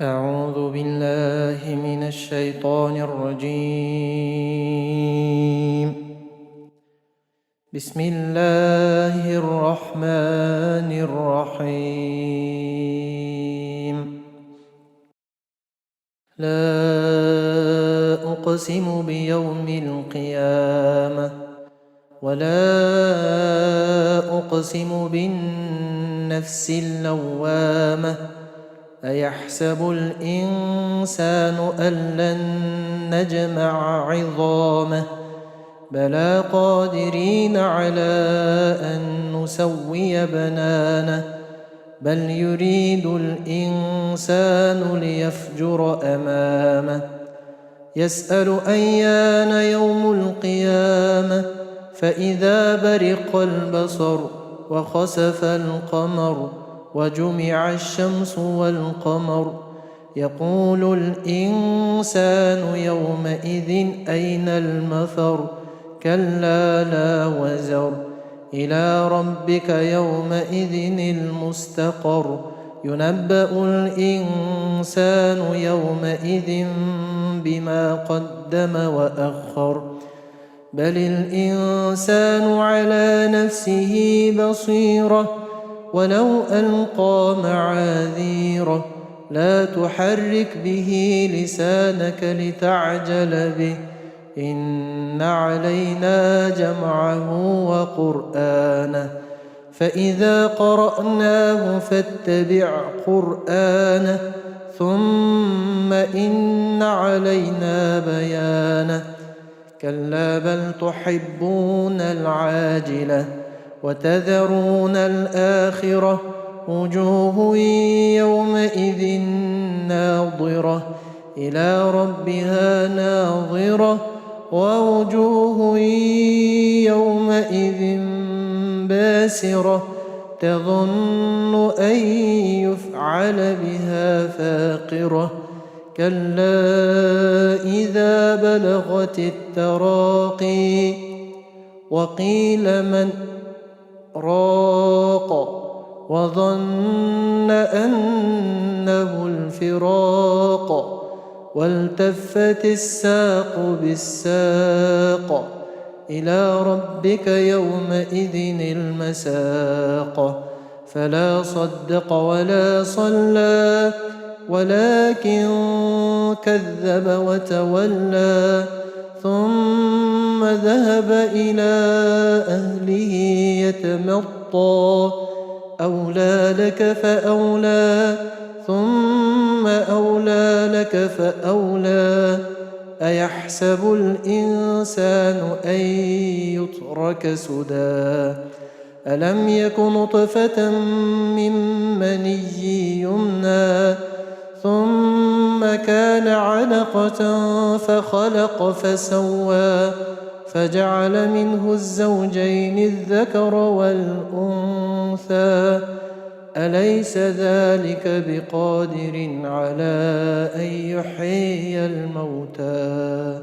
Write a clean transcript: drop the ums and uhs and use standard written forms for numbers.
أعوذ بالله من الشيطان الرجيم. بسم الله الرحمن الرحيم. لا أقسم بيوم القيامة ولا أقسم بالنفس اللوامة أيحسب الإنسان أن لن نجمع عظامه بلى قادرين على أن نسوي بنانه بل يريد الإنسان ليفجر أمامه يسأل أيان يوم القيامة فإذا برق البصر وخسف القمر وجمع الشمس والقمر يقول الإنسان يومئذ أين المفر كلا لا وزر إلى ربك يومئذ المستقر ينبأ الإنسان يومئذ بما قدم وأخر بل الإنسان على نفسه بصيرة ولو ألقى معاذيره لا تحرك به لسانك لتعجل به إن علينا جمعه وقرآنه فإذا قرأناه فاتبع قرآنه ثم إن علينا بيانه كلا بل تحبون العاجلة وتذرون الآخرة وجوه يومئذ ناظرة إلى ربها ناظرة ووجوه يومئذ باسرة تظن أن يفعل بها فاقرة كلا إذا بلغت التراقي وقيل من راق وظن أنه الفراق والتفت الساق بالساق إلى ربك يومئذ المساق فلا صدق ولا صلى ولكن كذب وتولى ثم ذهب إلى أهله يتمطى أولى لك فأولى ثم أولى لك فأولى أيحسب الإنسان أن يترك سدى ألم يك نطفة من مني يمنى ثم كان علقة فخلق فسوى فجعل منه الزوجين الذكر والأنثى أليس ذلك بقادر على أن يحيي الموتى